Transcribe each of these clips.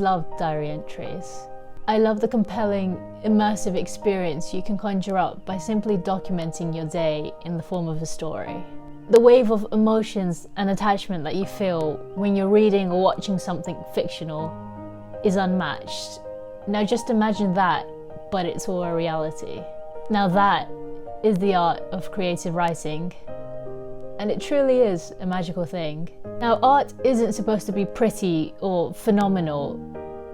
love diary entries. I love the compelling, immersive experience you can conjure up by simply documenting your day in the form of a story. The wave of emotions and attachment that you feel when you're reading or watching something fictional is unmatched. Now just imagine that, but it's all a reality. Now that is the art of creative writing. And it truly is a magical thing. Now, art isn't supposed to be pretty or phenomenal.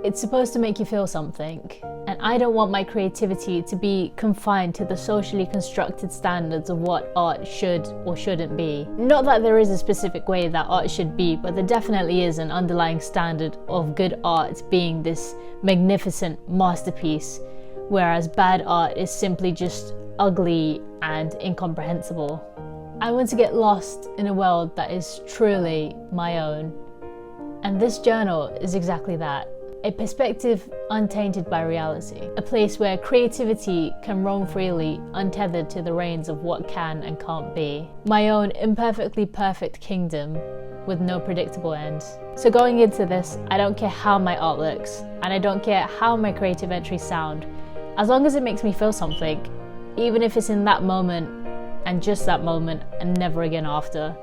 It's supposed to make you feel something. And I don't want my creativity to be confined to the socially constructed standards of what art should or shouldn't be. Not that there is a specific way that art should be, but there definitely is an underlying standard of good art being this magnificent masterpiece, whereas bad art is simply just ugly and incomprehensible. I want to get lost in a world that is truly my own. And this journal is exactly that. A perspective untainted by reality. A place where creativity can roam freely, untethered to the reins of what can and can't be. My own imperfectly perfect kingdom with no predictable end. So going into this, I don't care how my art looks, and I don't care how my creative entries sound, as long as it makes me feel something, even if it's in that moment, and just that moment, and never again after.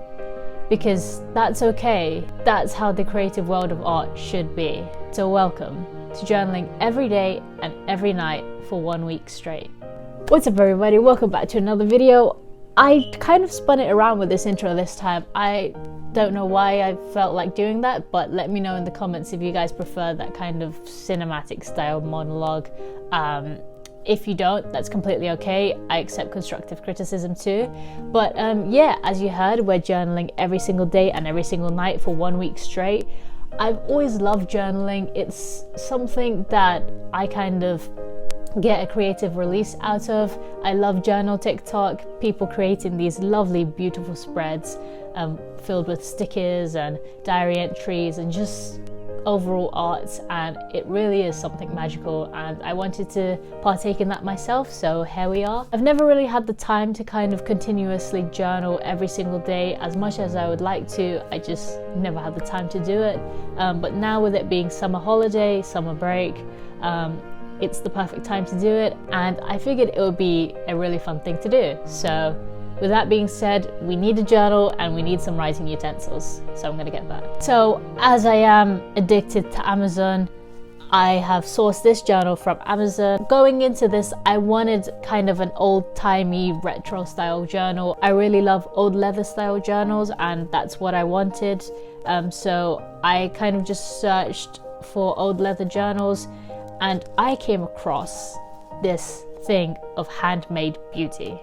Because that's okay. That's how the creative world of art should be. So welcome to journaling every day and every night for 1 week straight. What's up everybody, welcome back to another video. I kind of spun it around with this intro this time. I don't know why I felt like doing that, but let me know in the comments if you guys prefer that kind of cinematic style monologue. If you don't, that's completely okay. I accept constructive criticism too. But yeah, as you heard, we're journaling every single day and every single night for 1 week straight. I've always loved journaling. It's something that I kind of get a creative release out of. I love journal TikTok, people creating these lovely, beautiful spreads filled with stickers and diary entries and just overall art, and it really is something magical, and I wanted to partake in that myself, so here we are. I've never really had the time to kind of continuously journal every single day as much as I would like to. I just never had the time to do it, but now with it being summer holiday, summer break, it's the perfect time to do it, and I figured it would be a really fun thing to do. So with that being said, we need a journal and we need some writing utensils, so I'm gonna get that. So as I am addicted to Amazon, I have sourced this journal from Amazon. Going into this, I wanted kind of an old-timey retro style journal. I really love old leather style journals, and that's what I wanted. So I kind of just searched for old leather journals, and I came across this thing of handmade beauty.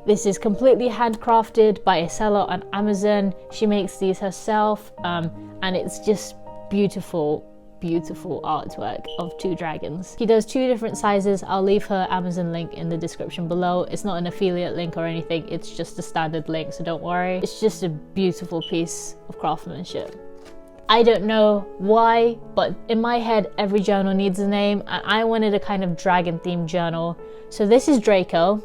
This is completely handcrafted by a seller on Amazon. She makes these herself, and it's just beautiful, beautiful artwork of two dragons. She does two different sizes. I'll leave her Amazon link in the description below. It's not an affiliate link or anything, it's just a standard link, so don't worry. It's just a beautiful piece of craftsmanship. I don't know why, but in my head, every journal needs a name, and I wanted a kind of dragon themed journal. So this is Draco.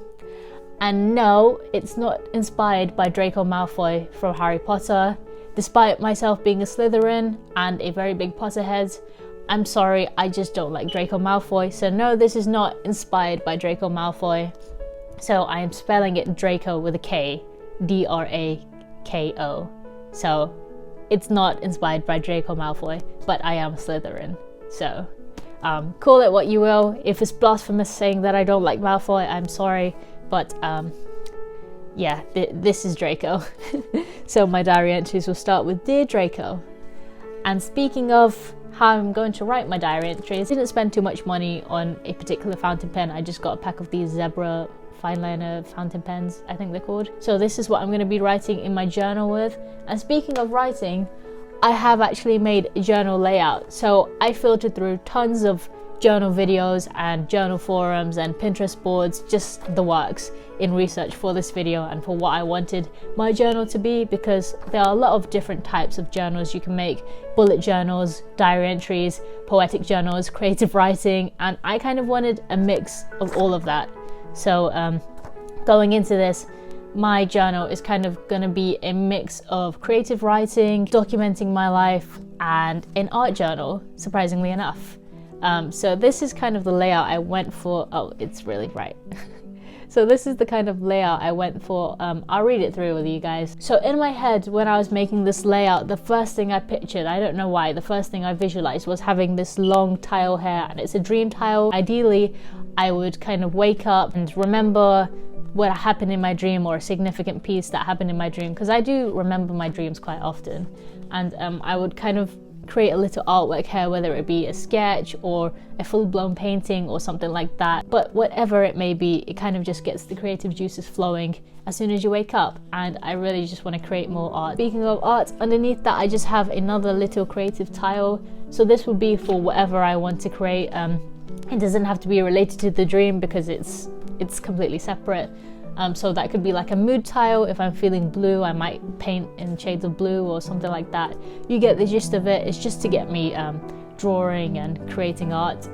And no, it's not inspired by Draco Malfoy from Harry Potter. Despite myself being a Slytherin and a very big Potterhead, I'm sorry, I just don't like Draco Malfoy. So no, this is not inspired by Draco Malfoy. So I am spelling it Draco with a K, D-R-A-K-O. So it's not inspired by Draco Malfoy, but I am a Slytherin. So call it what you will. If it's blasphemous saying that I don't like Malfoy, I'm sorry. But yeah, this is Draco. So my diary entries will start with Dear Draco. And speaking of how I'm going to write my diary entries, I didn't spend too much money on a particular fountain pen. I just got a pack of these zebra fine liner fountain pens, I think they're called. So this is what I'm going to be writing in my journal with. And speaking of writing, I have actually made a journal layout. So I filtered through tons of journal videos and journal forums and Pinterest boards, just the works, in research for this video and for what I wanted my journal to be, because there are a lot of different types of journals you can make: bullet journals, diary entries, poetic journals, creative writing, and I kind of wanted a mix of all of that. So going into this, my journal is kind of gonna be a mix of creative writing, documenting my life, and an art journal, surprisingly enough. So this is kind of the layout I went for. Oh, it's really bright. So this is the kind of layout I went for. I'll read it through with you guys. So in my head, when I was making this layout, the first thing I pictured, I don't know why, the first thing I visualized was having this long tile here, and it's a dream tile. Ideally, I would kind of wake up and remember what happened in my dream, or a significant piece that happened in my dream, because I do remember my dreams quite often. And I would kind of create a little artwork here, whether it be a sketch or a full-blown painting or something like that. But whatever it may be, it kind of just gets the creative juices flowing as soon as you wake up, and I really just want to create more art. Speaking of art, underneath that I just have another little creative tile. So this would be for whatever I want to create. It doesn't have to be related to the dream because it's completely separate. So that could be like a mood tile. If I'm feeling blue, I might paint in shades of blue or something like that. You get the gist of it. It's just to get me drawing and creating art.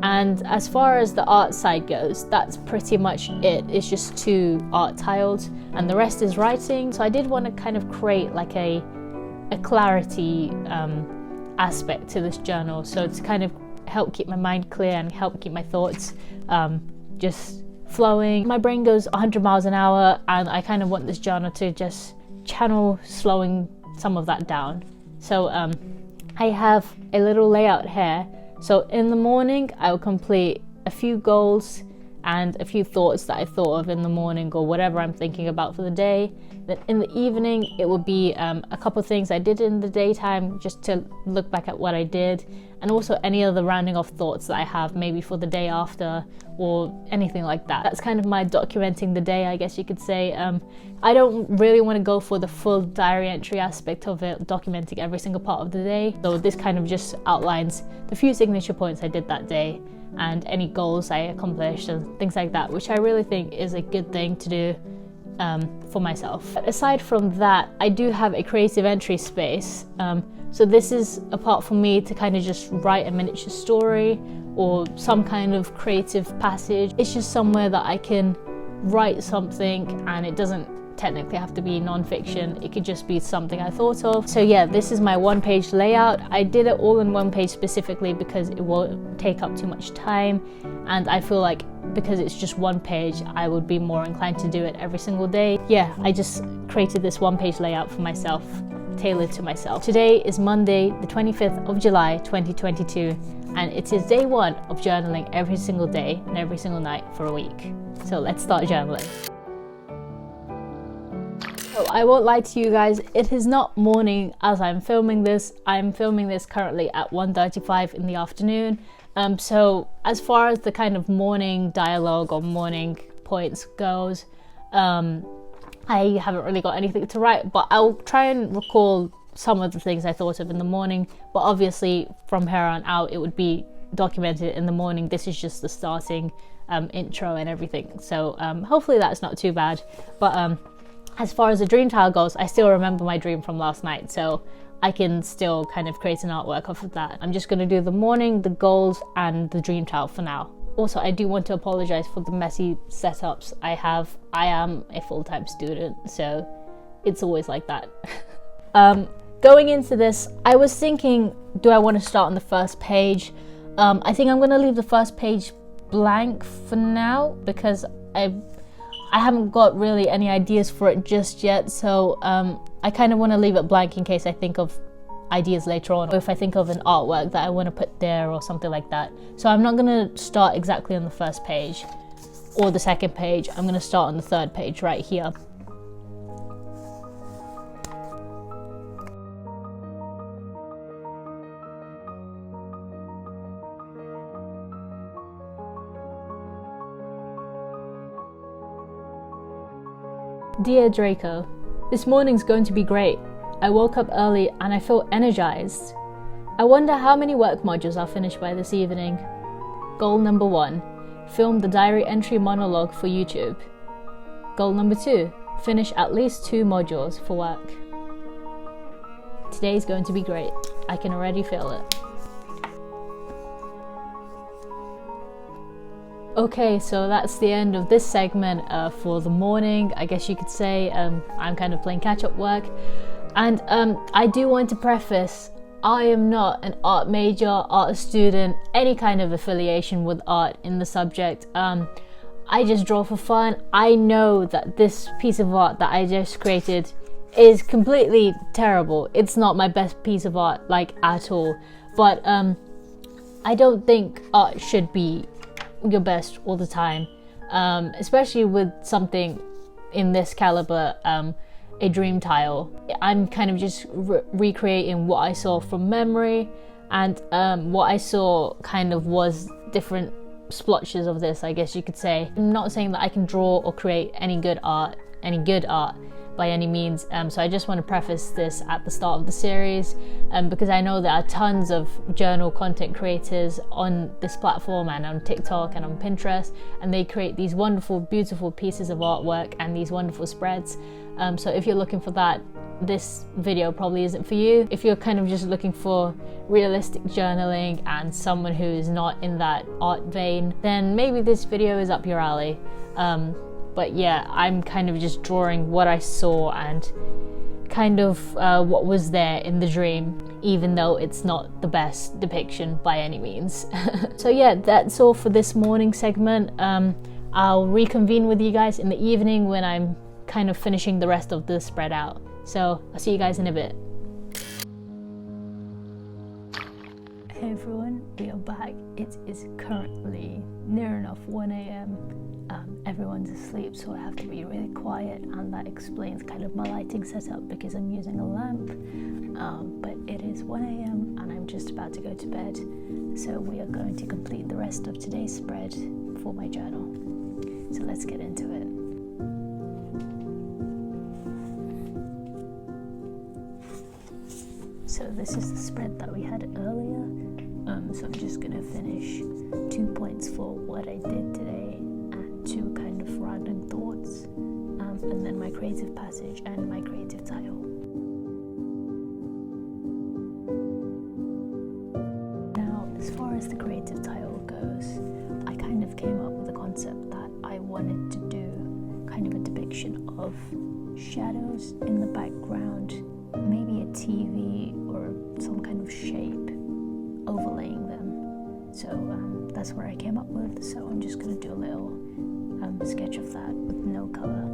And as far as the art side goes, that's pretty much it. It's just 2 art tiles and the rest is writing. So I did want to kind of create like a clarity aspect to this journal. So to kind of help keep my mind clear and help keep my thoughts just flowing. My brain goes 100 miles an hour, and I kind of want this journal to just channel slowing some of that down. So I have a little layout here. So in the morning, I will complete a few goals and a few thoughts that I thought of in the morning, or whatever I'm thinking about for the day. Then in the evening, it would be a couple of things I did in the daytime, just to look back at what I did, and also any other rounding off thoughts that I have maybe for the day after or anything like that. That's kind of my documenting the day, I guess you could say. I don't really want to go for the full diary entry aspect of it, documenting every single part of the day. So this kind of just outlines the few signature points I did that day and any goals I accomplished and things like that, which I really think is a good thing to do for myself. But aside from that, I do have a creative entry space. So this is a part for me to kind of just write a miniature story or some kind of creative passage. It's just somewhere that I can write something, and it doesn't technically have to be non-fiction. It could just be something I thought of. So yeah, this is my 1-page layout. I did it all in 1 page specifically because it won't take up too much time, and I feel like because it's just 1 page, I would be more inclined to do it every single day. Yeah, I just created this 1-page layout for myself, tailored to myself. Today is Monday, the 25th of July, 2022, and it is day 1 of journaling every single day and every single night for a week. So let's start journaling. So I won't lie to you guys, it is not morning as I'm filming this. I'm filming this currently at 1:35 in the afternoon. So as far as the kind of morning dialogue or morning points goes, I haven't really got anything to write, but I'll try and recall some of the things I thought of in the morning. But obviously from here on out, it would be documented in the morning. This is just the starting intro and everything. So hopefully that's not too bad. But as far as the dream tile goes, I still remember my dream from last night, so I can still kind of create an artwork off of that. I'm just going to do the morning, the goals, and the dream tile for now. Also, I do want to apologize for the messy setups I have. I am a full-time student, so it's always like that. Going into this, I was thinking, do I want to start on the first page? I think I'm going to leave the first page blank for now because I haven't got really any ideas for it just yet, so I kind of want to leave it blank in case I think of ideas later on, or if I think of an artwork that I want to put there or something like that. So I'm not going to start exactly on the first page or the second page. I'm going to start on the third page right here. Dear Draco, this morning's going to be great. I woke up early and I feel energized. I wonder how many work modules I'll finish by this evening. Goal number 1, film the diary entry monologue for YouTube. Goal number 2, finish at least 2 modules for work. Today's going to be great. I can already feel it. Okay, so that's the end of this segment for the morning, I guess you could say. I'm kind of playing catch-up work. And I do want to preface, I am not an art major, art student, any kind of affiliation with art in the subject. I just draw for fun. I know that this piece of art that I just created is completely terrible. It's not my best piece of art, like, at all. But I don't think art should be your best all the time, especially with something in this caliber, a dream tile. I'm kind of just recreating what I saw from memory, and what I saw kind of was different splotches of this, I guess you could say. I'm not saying that I can draw or create any good art by any means, so I just want to preface this at the start of the series, because I know there are tons of journal content creators on this platform and on TikTok and on Pinterest, and they create these wonderful, beautiful pieces of artwork and these wonderful spreads. So if you're looking for that, this video probably isn't for you. If you're kind of just looking for realistic journaling and someone who is not in that art vein, then maybe this video is up your alley. But yeah, I'm kind of just drawing what I saw and kind of what was there in the dream, even though it's not the best depiction by any means. So yeah, that's all for this morning segment. I'll reconvene with you guys in the evening when I'm kind of finishing the rest of the spread out. So I'll see you guys in a bit. Hey everyone, we are back. It is currently near enough 1 a.m. Everyone's asleep, so I have to be really quiet, and that explains kind of my lighting setup because I'm using a lamp. But it is 1 a.m. and I'm just about to go to bed, so we are going to complete the rest of today's spread for my journal. So let's get into it. So this is the spread that we had earlier. So I'm just gonna finish 2 points for what I did today and 2 kind of random thoughts, and then my creative passage and my creative tile. Now, as far as the creative tile goes, I kind of came up with a concept that I wanted to do kind of a depiction of shadows in the background, maybe a TV or some kind of shape overlaying them. So that's where I came up with. So I'm just going to do a little sketch of that with no color.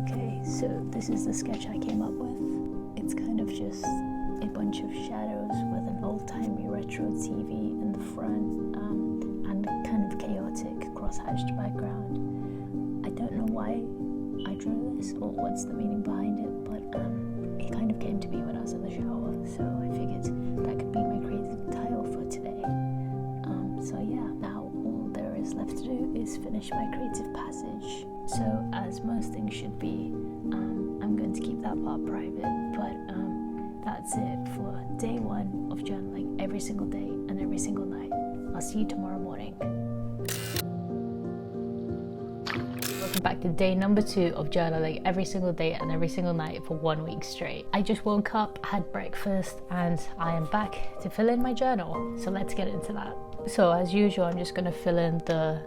Okay, so this is the sketch I came up with. It's kind of just a bunch of shadows with an old-timey retro TV in the front, and kind of chaotic cross-hatched background. I don't know why I drew this or what's the meaning behind it, but it kind of came to me when I was in the shower, so I figured that could be my creative tile for today. So yeah, now all there is left to do is finish my creative passage. So as most things should be, I'm going to keep that part private, but that's it for day 1 of journaling every single day and every single night. I'll see you tomorrow morning. Welcome back to day number 2 of journaling every single day and every single night for 1 week straight. I just woke up, had breakfast, and I am back to fill in my journal. So let's get into that. So as usual, I'm just going to fill in the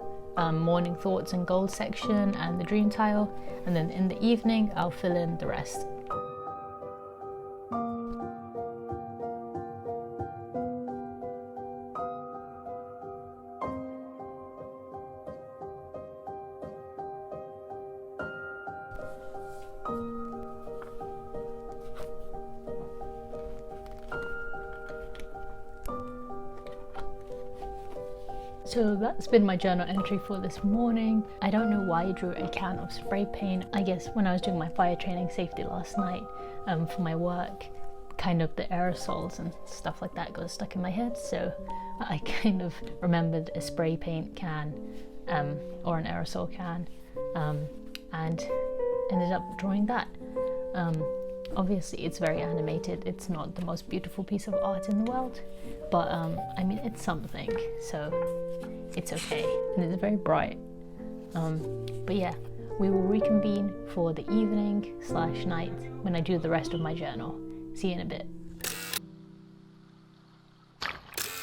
morning thoughts and goals section and the dream tile, and then in the evening I'll fill in the rest. So that's been my journal entry for this morning. I don't know why I drew a can of spray paint. I guess when I was doing my fire training safety last night for my work, kind of the aerosols and stuff like that got stuck in my head, so I kind of remembered a spray paint can or an aerosol can, and ended up drawing that. Obviously it's very animated, it's not the most beautiful piece of art in the world, but I mean it's something, so it's okay, and it's very bright. But yeah, we will reconvene for the evening/night when I do the rest of my journal. See you in a bit.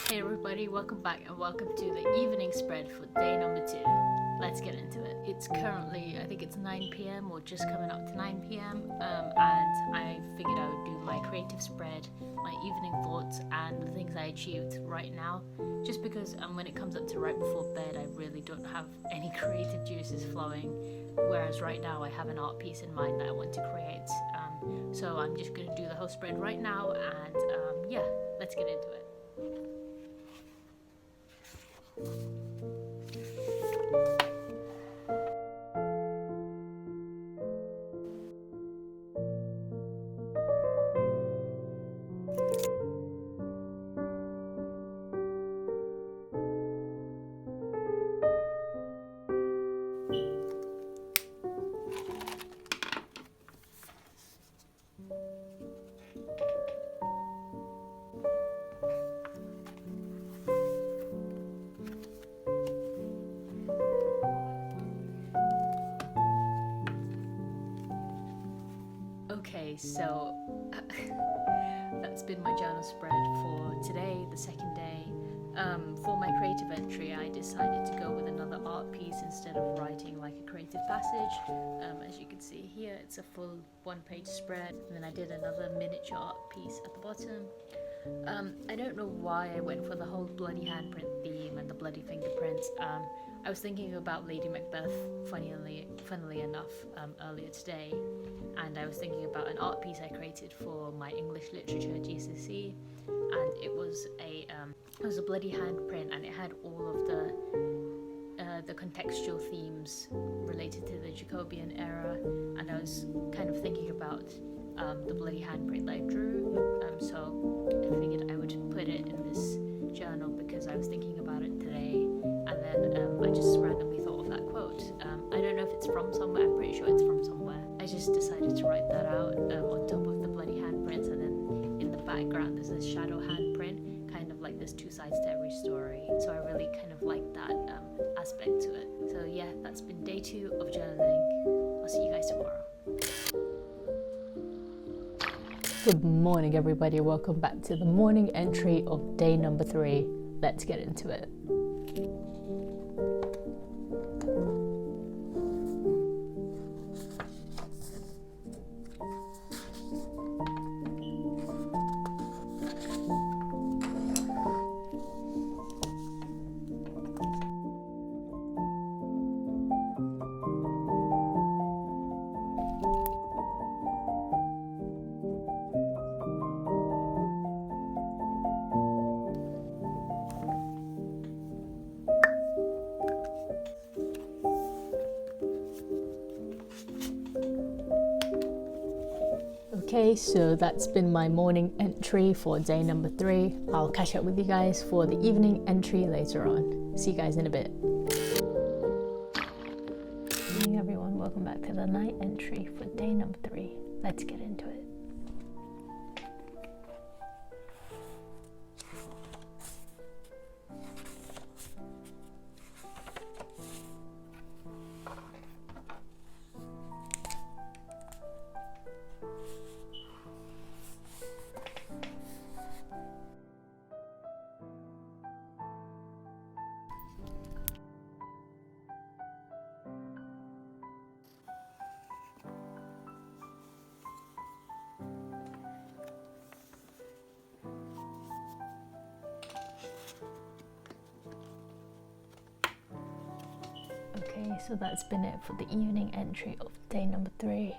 Hey everybody, welcome back and welcome to the evening spread for day number 2. Let's get into it. It's currently, I think it's 9 p.m. or just coming up to 9 p.m. And I figured I would do my creative spread, my evening thoughts and the things I achieved right now. Just because when it comes up to right before bed, I really don't have any creative juices flowing. Whereas right now I have an art piece in mind that I want to create. So I'm just going to do the whole spread right now and yeah, let's get into it. Okay, so that's been my journal spread for today, the second day. For my creative entry, I decided to go with another art piece instead of writing like a creative passage. As you can see here, it's a full one-page spread, and then I did another miniature art piece at the bottom. I don't know why I went for the whole bloody handprint theme and the bloody fingerprints. I was thinking about Lady Macbeth, funnily enough, earlier today, and I was thinking about an art piece I created for my English literature GCSE, and it was a bloody handprint, and it had all of the contextual themes related to the Jacobean era, and I was kind of thinking about the bloody handprint that I drew, so I figured I would put it in this journal because I was thinking about it today, and then I just randomly thought of that quote. I don't know if it's from somewhere, I'm pretty sure it's from somewhere. I just decided to write that out on top of the bloody handprints, and then in the background there's a shadow handprint, kind of like there's two sides to every story, so I really kind of like that aspect to it. So yeah, that's been day 2 of journaling. I'll see you guys tomorrow. Good morning everybody, welcome back to the morning entry of day number 3. Let's get into it. Okay, so that's been my morning entry for day number 3. I'll catch up with you guys for the evening entry later on. See you guys in a bit. Good morning everyone, welcome back to the night entry for day number 3. Let's get into it. Okay, so that's been it for the evening entry of day number 3.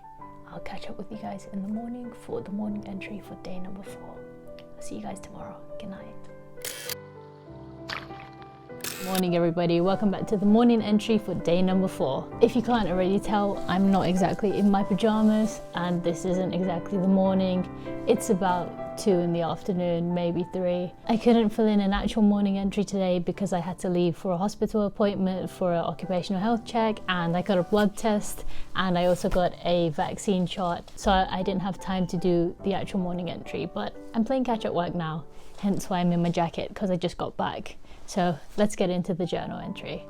I'll catch up with you guys in the morning for the morning entry for day number 4. I'll see you guys tomorrow. Good night. Morning everybody, welcome back to the morning entry for day number 4. If you can't already tell, I'm not exactly in my pajamas, and this isn't exactly the morning. It's about 2 in the afternoon, maybe 3. I couldn't fill in an actual morning entry today because I had to leave for a hospital appointment for an occupational health check, and I got a blood test, and I also got a vaccine shot, so I didn't have time to do the actual morning entry. But I'm playing catch at work now, hence why I'm in my jacket, because I just got back. So let's get into the journal entry.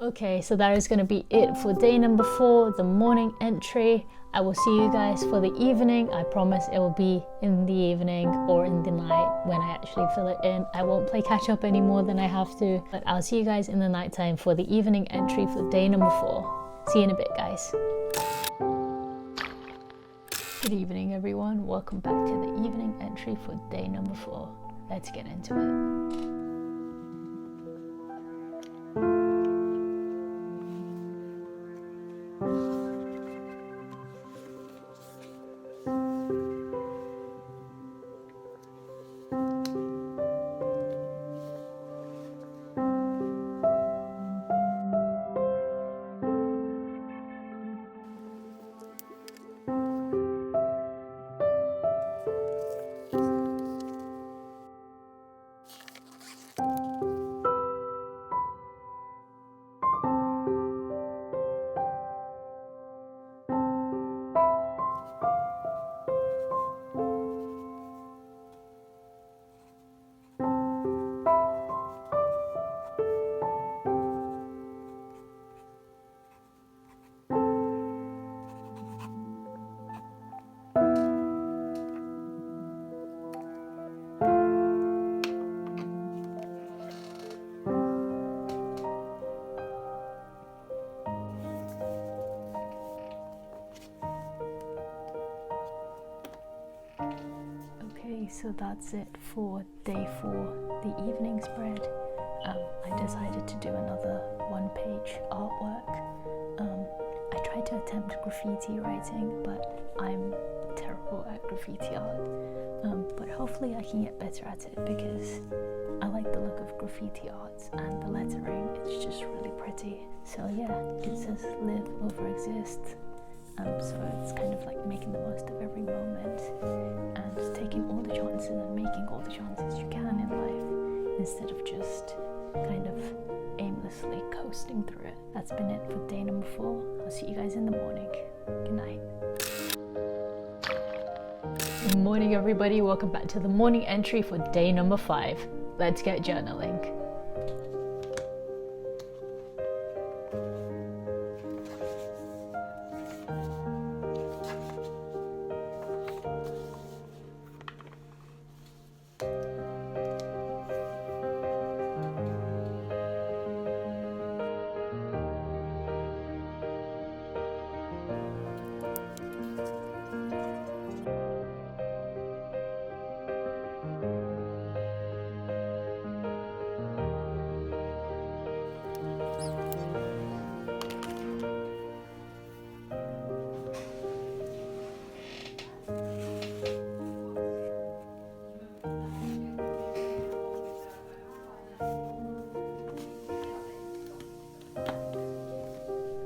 Okay, so that is going to be it for day number 4, the morning entry. I will see you guys for the evening. I promise it will be in the evening or in the night when I actually fill it in. I won't play catch up any more than I have to, but I'll see you guys in the nighttime for the evening entry for day number 4. See you in a bit, guys. Good evening, everyone. Welcome back to the evening entry for day number 4. Let's get into it. So that's it for day 4, the evening spread. I decided to do another one-page artwork. I tried to attempt graffiti writing, but I'm terrible at graffiti art. But hopefully I can get better at it because I like the look of graffiti art and the lettering. It's just really pretty. So yeah, it says live over exist. So it's kind of like making the most of every moment and taking all the chances and making all the chances you can in life instead of just kind of aimlessly coasting through it. That's been it for day number 4. I'll see you guys in the morning. Good night. Good morning, everybody. Welcome back to the morning entry for day number 5. Let's get journaling.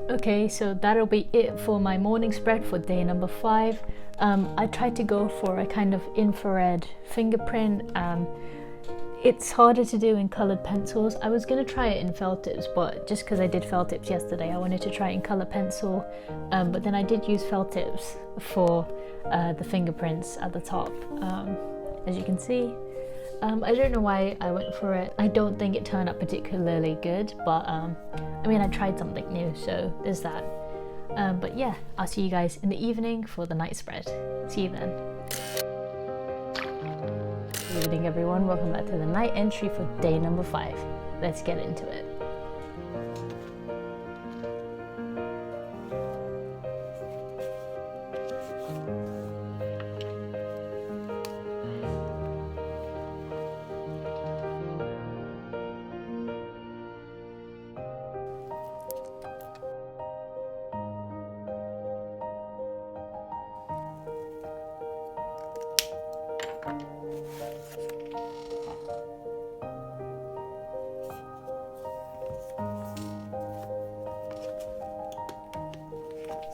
Okay, so that'll be it for my morning spread for day number 5. I tried to go for a kind of infrared fingerprint. It's harder to do in coloured pencils. I was going to try it in felt tips, but just because I did felt tips yesterday, I wanted to try it in colour pencil. But then I did use felt tips for the fingerprints at the top, as you can see. I don't know why I went for it. I don't think it turned out particularly good, but I mean, I tried something new, so there's that. But yeah, I'll see you guys in the evening for the night spread. See you then. Good evening, everyone. Welcome back to the night entry for day number 5. Let's get into it.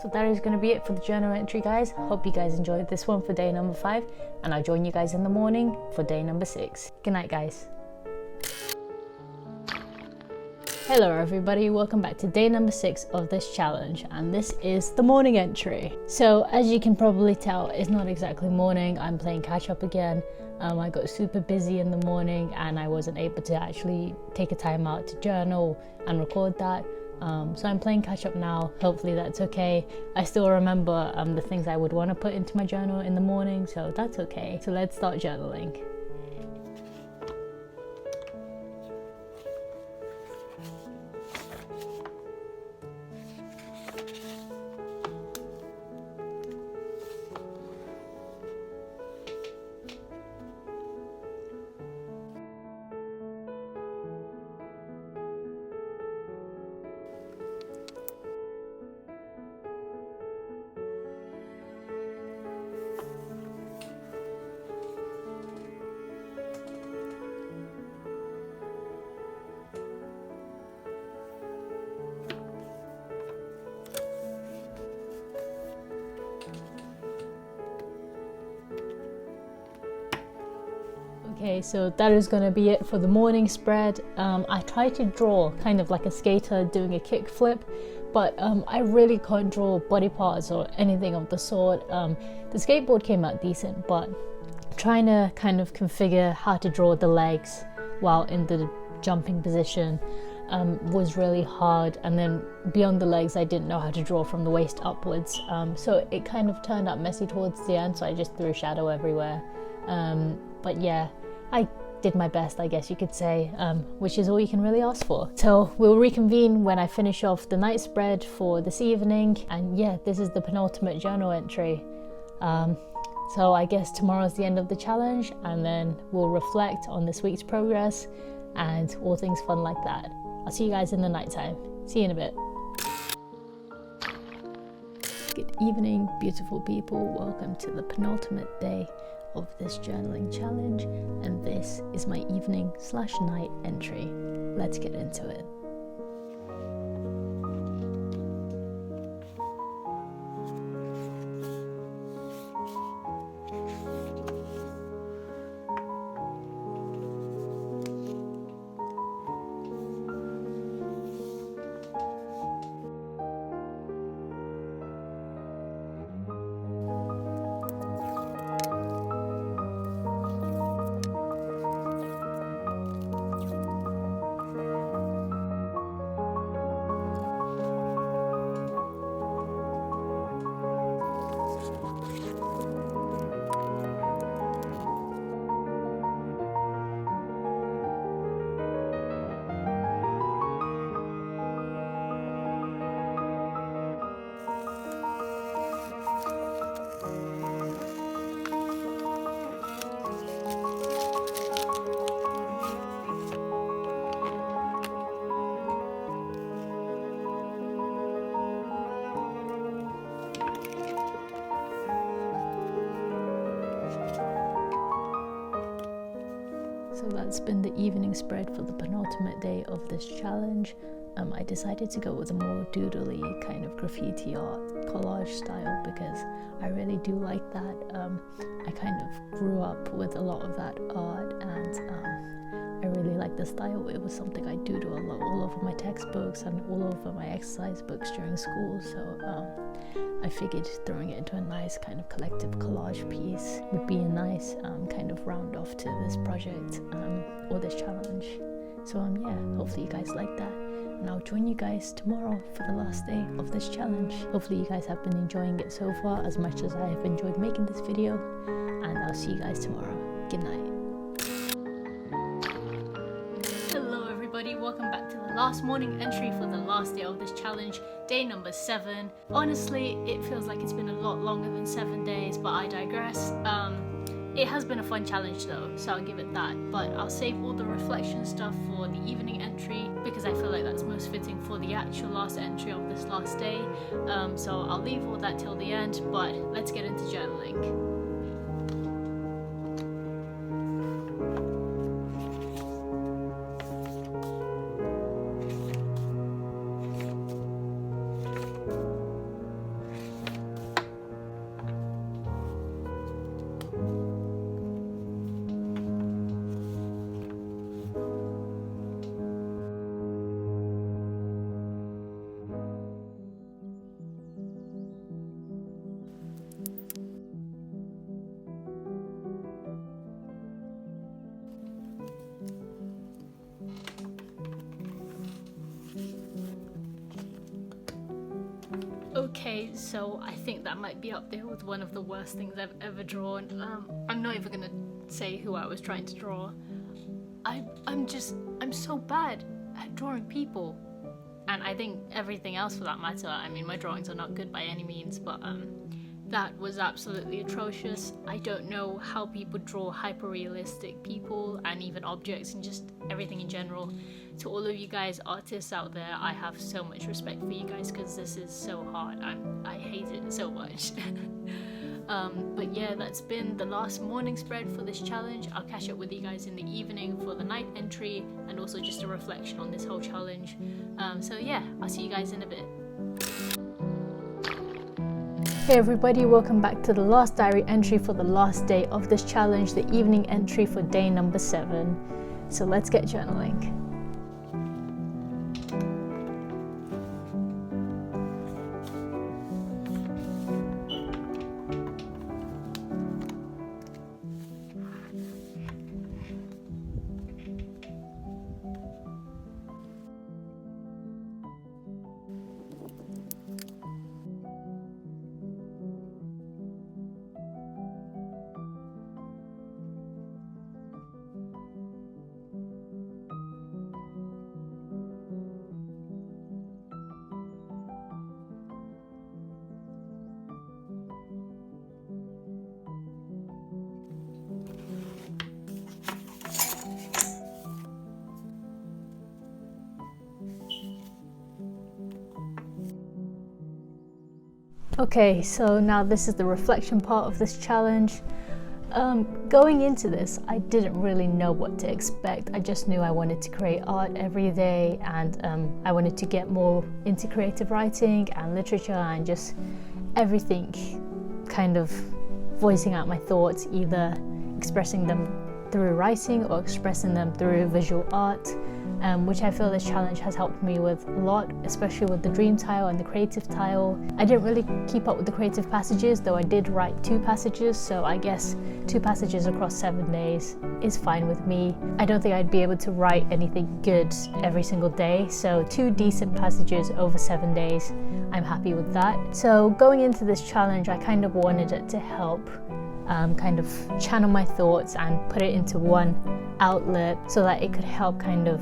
So that is going to be it for the journal entry, guys. Hope you guys enjoyed this one for day number 5, and I'll join you guys in the morning for day number 6. Good night, guys. Hello everybody, welcome back to day number 6 of this challenge, and this is the morning entry. So as you can probably tell, it's not exactly morning. I'm playing catch up again. I got super busy in the morning and I wasn't able to actually take a time out to journal and record that. So I'm playing catch up now. Hopefully that's okay. I still remember the things I would want to put into my journal in the morning, so that's okay. So let's start journaling. Okay, so that is going to be it for the morning spread. I tried to draw kind of like a skater doing a kick flip, but I really can't draw body parts or anything of the sort. The skateboard came out decent, but trying to kind of configure how to draw the legs while in the jumping position was really hard, and then beyond the legs I didn't know how to draw from the waist upwards, so it kind of turned out messy towards the end, so I just threw shadow everywhere. But yeah, I did my best, I guess you could say, which is all you can really ask for. So we'll reconvene when I finish off the night spread for this evening, and yeah, this is the penultimate journal entry. So I guess tomorrow's the end of the challenge, and then we'll reflect on this week's progress and all things fun like that. I'll see you guys in the nighttime. See you in a bit. Good evening, beautiful people. Welcome to the penultimate day of this journaling challenge, and this is my evening/night entry. Let's get into it. So that's been the evening spread for the penultimate day of this challenge. I decided to go with a more doodly kind of graffiti art collage style because I really do like that. I kind of grew up with a lot of that art, and I really like the style. It was something I doodle a lot all over my textbooks and all over my exercise books during school, so I figured throwing it into a nice kind of collective collage piece would be a nice kind of round off to this project or this challenge. So yeah, hopefully you guys like that, and I'll join you guys tomorrow for the last day of this challenge. Hopefully you guys have been enjoying it so far as much as I have enjoyed making this video, and I'll see you guys tomorrow. Good night. Hello everybody, welcome back to the last morning entry for the last day of this challenge, day number 7. Honestly, it feels like it's been a lot longer than 7 days, but I digress. It has been a fun challenge though, so I'll give it that, but I'll save all the reflection stuff for the evening entry because I feel like that's most fitting for the actual last entry of this last day. So I'll leave all that till the end, but let's get into journaling. Okay, so I think that might be up there with one of the worst things I've ever drawn. I'm not even gonna say who I was trying to draw. I'm so bad at drawing people. And I think everything else for that matter. I mean, my drawings are not good by any means, but that was absolutely atrocious. I don't know how people draw hyper-realistic people and even objects and just everything in general. To all of you guys, artists out there, I have so much respect for you guys because this is so hard. I hate it so much. But yeah, that's been the last morning spread for this challenge. I'll catch up with you guys in the evening for the night entry and also just a reflection on this whole challenge. So yeah, I'll see you guys in a bit. Hey everybody, welcome back to the last diary entry for the last day of this challenge, the evening entry for day number 7. So let's get journaling. Okay, so now this is the reflection part of this challenge. Going into this, I didn't really know what to expect. I just knew I wanted to create art every day, and I wanted to get more into creative writing and literature and just everything, kind of voicing out my thoughts, either expressing them through writing or expressing them through visual art. Which I feel this challenge has helped me with a lot, especially with the dream tile and the creative tile. I didn't really keep up with the creative passages, though I did write 2 passages, so I guess 2 passages across 7 days is fine with me. I don't think I'd be able to write anything good every single day, so 2 decent passages over 7 days, I'm happy with that. So going into this challenge, I kind of wanted it to help kind of channel my thoughts and put it into one outlet so that it could help kind of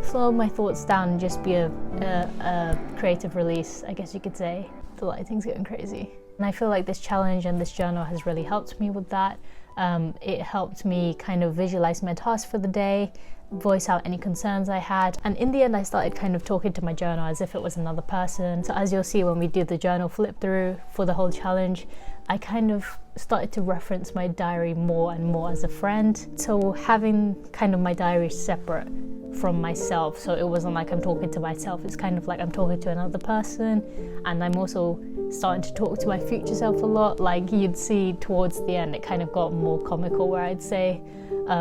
slow my thoughts down and just be a creative release, I guess you could say. The lighting's getting crazy. And I feel like this challenge and this journal has really helped me with that. It helped me kind of visualize my tasks for the day, voice out any concerns I had, and in the end I started kind of talking to my journal as if it was another person. So as you'll see when we do the journal flip through for the whole challenge, I kind of started to reference my diary more and more as a friend. So having kind of my diary separate from myself, so it wasn't like I'm talking to myself, it's kind of like I'm talking to another person, and I'm also starting to talk to my future self a lot. Like you'd see towards the end, it kind of got more comical where I'd say,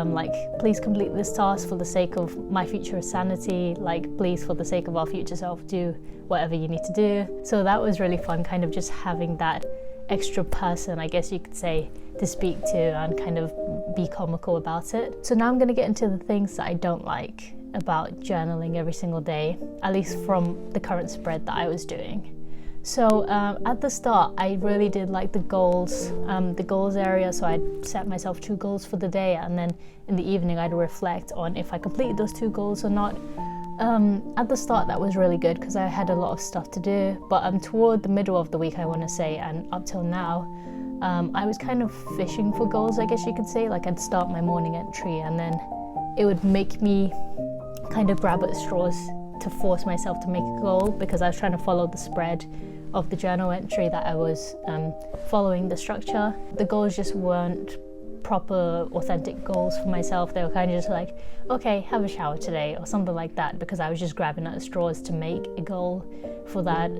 like, please complete this task for the sake of my future sanity, like please for the sake of our future self do whatever you need to do. So that was really fun, kind of just having that extra person, I guess you could say, to speak to and kind of be comical about it. So now I'm going to get into the things that I don't like about journaling every single day, at least from the current spread that I was doing. So at the start, I really did like the goals area, so I'd set myself 2 goals for the day, and then in the evening I'd reflect on if I completed those 2 goals or not. At the start that was really good because I had a lot of stuff to do, but toward the middle of the week, I want to say, and up till now, I was kind of fishing for goals, I guess you could say. Like I'd start my morning entry and then it would make me kind of grab at straws to force myself to make a goal, because I was trying to follow the spread of the journal entry that I was following the structure. The goals just weren't proper authentic goals for myself. They were kind of just like, okay, have a shower today or something like that, because I was just grabbing at straws to make a goal for that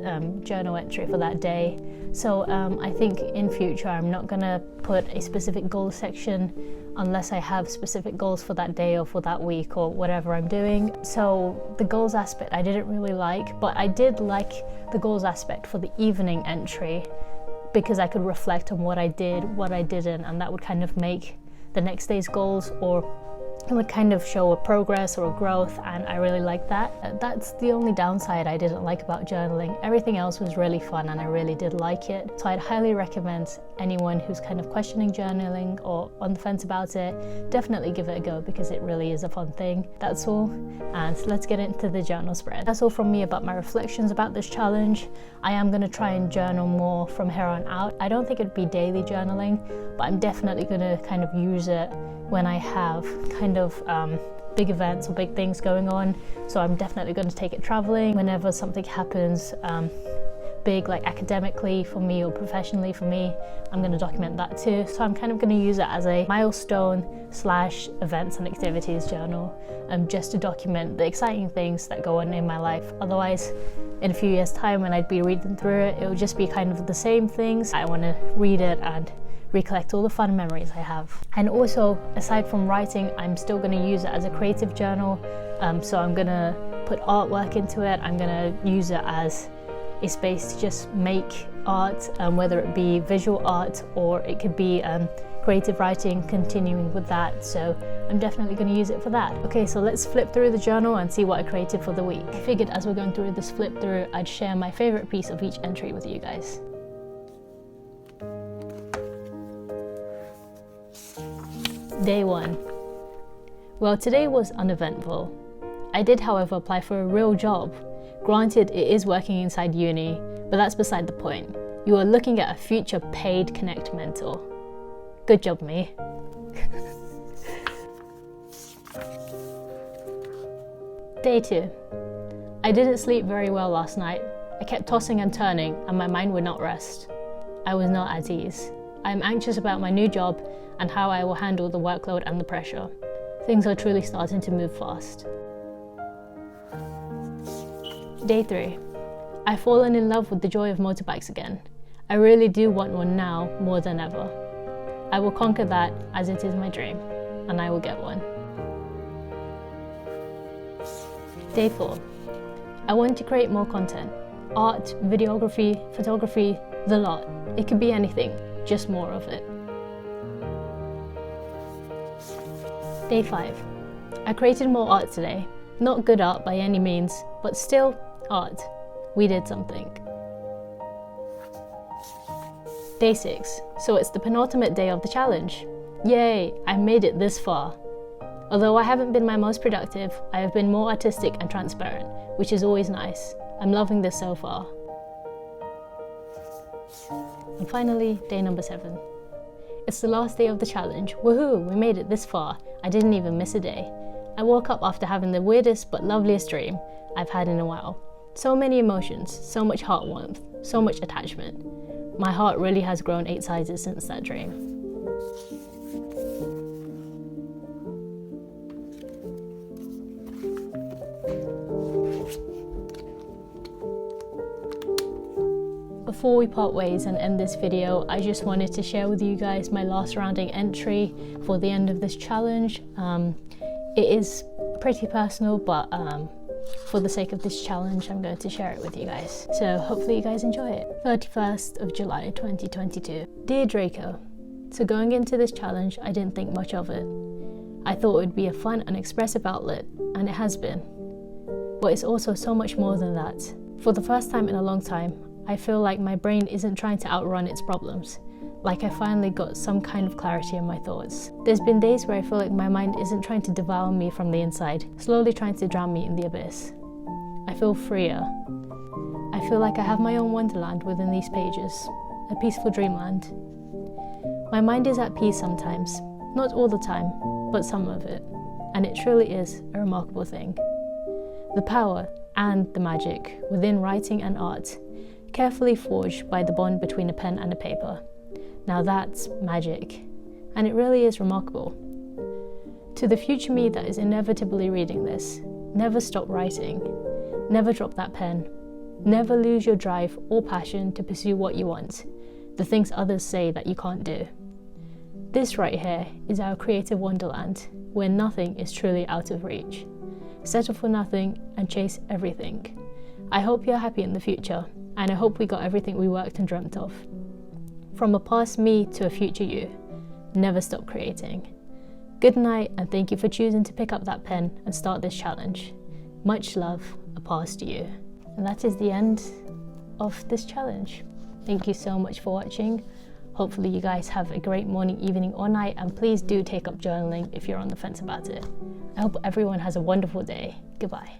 journal entry for that day. So I think in future I'm not gonna put a specific goal section unless I have specific goals for that day or for that week or whatever I'm doing. So the goals aspect I didn't really like, but I did like the goals aspect for the evening entry, because I could reflect on what I did, what I didn't, and that would kind of make the next day's goals or It would kind of show a progress or a growth, and I really like that. That's the only downside I didn't like about journaling. Everything else was really fun and I really did like it. So I'd highly recommend anyone who's kind of questioning journaling or on the fence about it, definitely give it a go because it really is a fun thing. That's all, and let's get into the journal spread. That's all from me about my reflections about this challenge. I am going to try and journal more from here on out. I don't think it'd be daily journaling, but I'm definitely going to kind of use it when I have kind of big events or big things going on. So I'm definitely going to take it traveling. Whenever something happens big, like academically for me or professionally for me, I'm going to document that too. So I'm kind of going to use it as a milestone / events and activities journal, just to document the exciting things that go on in my life. Otherwise, in a few years' time when I'd be reading through it, it would just be kind of the same things. I want to read it and recollect all the fun memories I have. And also, aside from writing, I'm still going to use it as a creative journal. So I'm going to put artwork into it. I'm going to use it as a space to just make art, whether it be visual art or it could be creative writing, continuing with that. So I'm definitely going to use it for that. Okay, so let's flip through the journal and see what I created for the week. I figured as we're going through this flip through, I'd share my favorite piece of each entry with you guys. Day 1. Well, today was uneventful. I did, however, apply for a real job. Granted, it is working inside uni, but that's beside the point. You are looking at a future paid Connect mentor. Good job, me. Day 2. I didn't sleep very well last night. I kept tossing and turning and my mind would not rest. I was not at ease. I am anxious about my new job and how I will handle the workload and the pressure. Things are truly starting to move fast. Day 3. I've fallen in love with the joy of motorbikes again. I really do want one now more than ever. I will conquer that as it is my dream, and I will get one. Day 4. I want to create more content. Art, videography, photography, the lot. It could be anything, just more of it. Day 5. I created more art today. Not good art by any means, but still art. We did something. Day 6. So it's the penultimate day of the challenge. Yay, I made it this far. Although I haven't been my most productive, I have been more artistic and transparent, which is always nice. I'm loving this so far. And finally, day number 7. It's the last day of the challenge. Woohoo, we made it this far. I didn't even miss a day. I woke up after having the weirdest but loveliest dream I've had in a while. So many emotions, so much heart warmth, so much attachment. My heart really has grown 8 sizes since that dream. Before we part ways and end this video, I just wanted to share with you guys my last rounding entry for the end of this challenge. It is pretty personal, but for the sake of this challenge, I'm going to share it with you guys. So hopefully you guys enjoy it. 31st of July 2022. Dear Draco, so going into this challenge, I didn't think much of it. I thought it would be a fun and expressive outlet, and it has been. But it's also so much more than that. For the first time in a long time, I feel like my brain isn't trying to outrun its problems. Like I finally got some kind of clarity in my thoughts. There's been days where I feel like my mind isn't trying to devour me from the inside, slowly trying to drown me in the abyss. I feel freer. I feel like I have my own wonderland within these pages, a peaceful dreamland. My mind is at peace sometimes, not all the time, but some of it, and it truly is a remarkable thing. The power and the magic within writing and art, carefully forged by the bond between a pen and a paper. Now that's magic, and it really is remarkable. To the future me that is inevitably reading this, never stop writing, never drop that pen, never lose your drive or passion to pursue what you want, the things others say that you can't do. This right here is our creative wonderland, where nothing is truly out of reach. Settle for nothing and chase everything. I hope you're happy in the future, and I hope we got everything we worked and dreamt of. From a past me to a future you, never stop creating. Good night, and thank you for choosing to pick up that pen and start this challenge. Much love, a pass to you. And that is the end of this challenge. Thank you so much for watching. Hopefully you guys have a great morning, evening, or night, and please do take up journaling if you're on the fence about it. I hope everyone has a wonderful day. Goodbye.